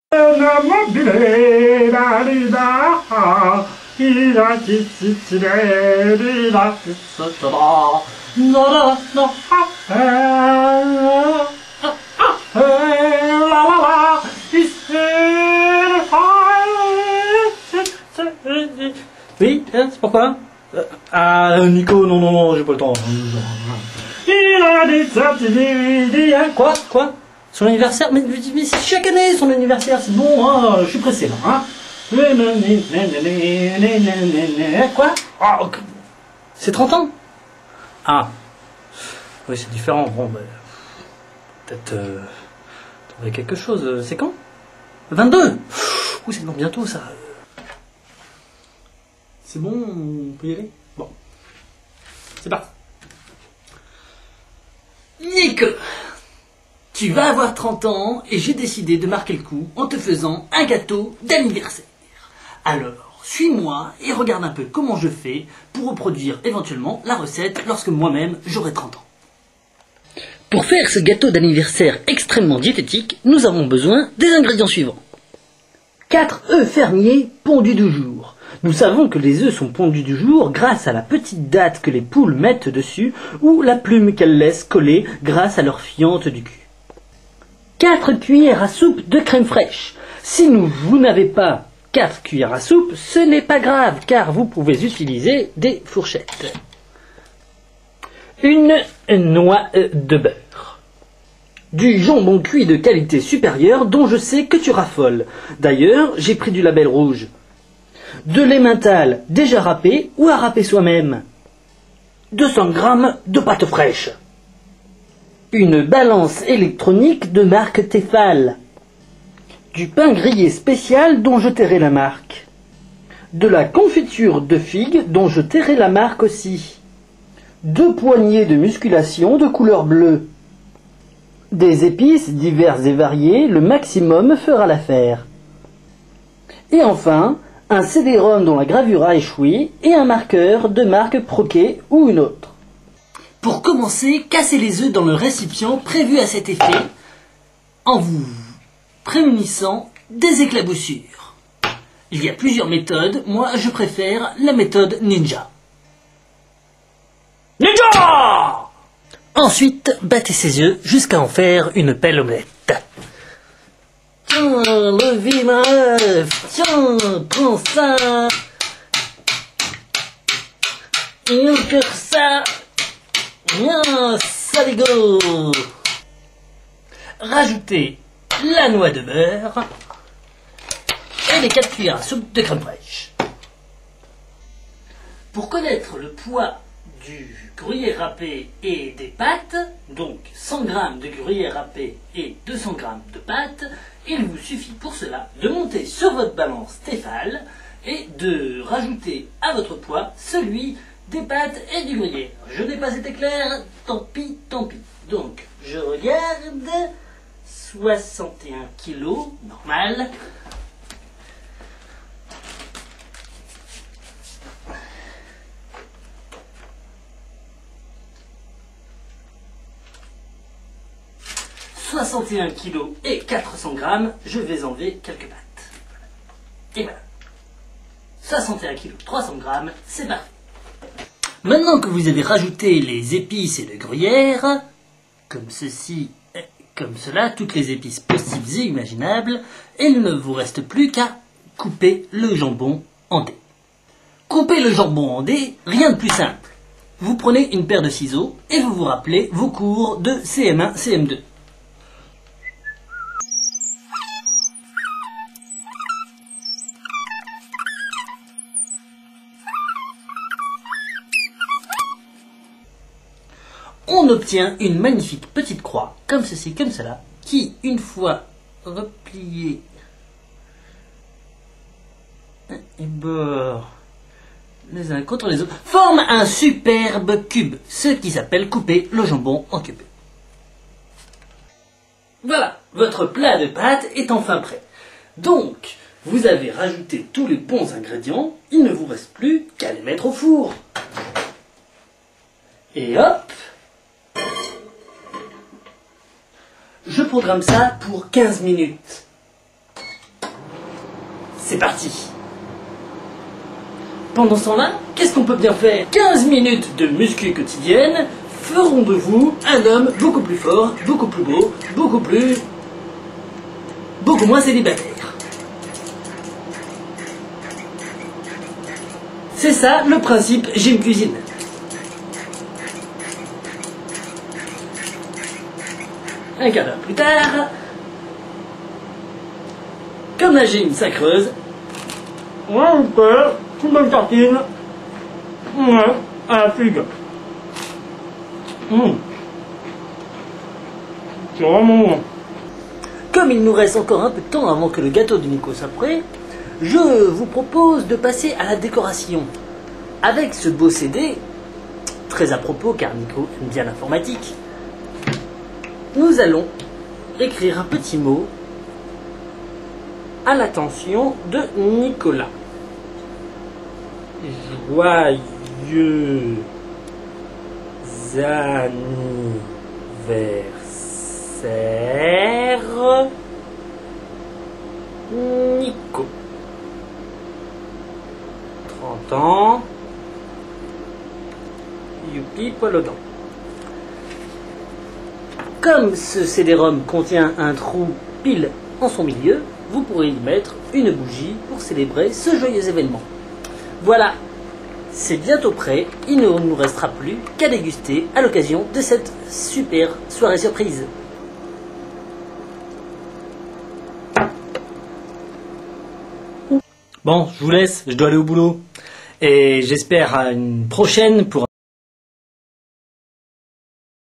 Oui, c'est pourquoi Ah, Nico, non, j'ai pas le temps. Quoi Son anniversaire mais c'est chaque année son anniversaire, c'est bon, hein, je suis pressé là, hein. Quoi C'est 30 ans. Ah, oui, c'est différent, bon, ben, peut-être trouver quelque chose, c'est quand 22. Ouh, c'est non, bientôt ça. C'est bon, on peut y aller? Bon, c'est parti. Nico, tu vas avoir 30 ans et j'ai décidé de marquer le coup en te faisant un gâteau d'anniversaire. Alors, suis-moi et regarde un peu comment je fais pour reproduire éventuellement la recette lorsque moi-même j'aurai 30 ans. Pour faire ce gâteau d'anniversaire extrêmement diététique, nous avons besoin des ingrédients suivants. 4 œufs fermiers pondus du jour. Nous savons que les œufs sont pondus du jour grâce à la petite date que les poules mettent dessus ou la plume qu'elles laissent coller grâce à leur fiente du cul. 4 cuillères à soupe de crème fraîche. Si vous n'avez pas 4 cuillères à soupe, ce n'est pas grave car vous pouvez utiliser des fourchettes. Une noix de beurre. Du jambon cuit de qualité supérieure dont je sais que tu raffoles. D'ailleurs, j'ai pris du label rouge. De l'emmental déjà râpé ou à râper soi-même. 200 g de pâte fraîche. Une balance électronique de marque Tefal. Du pain grillé spécial dont je tairai la marque. De la confiture de figues dont je tairai la marque aussi. 2 poignées de musculation de couleur bleue. Des épices diverses et variées, le maximum fera l'affaire. Et enfin, un CD-ROM dont la gravure a échoué et un marqueur de marque Proquet ou une autre. Pour commencer, cassez les œufs dans le récipient prévu à cet effet en vous prémunissant des éclaboussures. Il y a plusieurs méthodes, moi je préfère la méthode ninja. Ninja! Ensuite, battez ces œufs jusqu'à en faire une belle omelette. Tiens, le vilain œuf, tiens, prends ça. Et encore ça. Bien, saligo. Rajoutez la noix de beurre et les 4 cuillères à soupe de crème fraîche. Pour connaître le poids du gruyère râpé et des pâtes, donc 100 g de gruyère râpé et 200 g de pâtes, il vous suffit pour cela de monter sur votre balance Tefal et de rajouter à votre poids celui des pâtes et du gruyère. Je n'ai pas été clair, tant pis. Donc, je regarde, 61 kg, normal. « 61 kg et 400 g, je vais enlever quelques pâtes. Et voilà. 61 kg, 300 g, c'est parfait. Maintenant que vous avez rajouté les épices et le gruyère, comme ceci, comme cela, toutes les épices possibles et imaginables, il ne vous reste plus qu'à couper le jambon en dés. Couper le jambon en dés, rien de plus simple. Vous prenez une paire de ciseaux et vous vous rappelez vos cours de CM1, CM2. On obtient une magnifique petite croix, comme ceci, comme cela, qui, une fois repliée et bords les uns contre les autres, forme un superbe cube, ce qui s'appelle couper le jambon en cubes. Voilà, votre plat de pâtes est enfin prêt. Donc, vous avez rajouté tous les bons ingrédients, il ne vous reste plus qu'à les mettre au four. Et hop! Je programme ça pour 15 minutes. c'est parti. Pendant ce temps-là, qu'est-ce qu'on peut bien faire? 15 minutes de muscu quotidienne feront de vous un homme beaucoup plus fort, beaucoup plus beau, beaucoup moins célibataire. C'est ça le principe Gym Cuisine. Un quart d'heure plus tard, comme la gym ça creuse, une bonne tartine, à la figue. C'est vraiment bon. Comme il nous reste encore un peu de temps avant que le gâteau de Nico soit prêt, je vous propose de passer à la décoration. Avec ce beau CD, très à propos car Nico aime bien l'informatique, nous allons écrire un petit mot à l'attention de Nicolas. Joyeux anniversaire Nico. 30 ans. Youpi, Pologan. Comme ce CD-ROM contient un trou pile en son milieu, vous pourrez y mettre une bougie pour célébrer ce joyeux événement. Voilà, c'est bientôt prêt, il ne nous restera plus qu'à déguster à l'occasion de cette super soirée surprise. Bon, je vous laisse, je dois aller au boulot. Et j'espère à une prochaine pour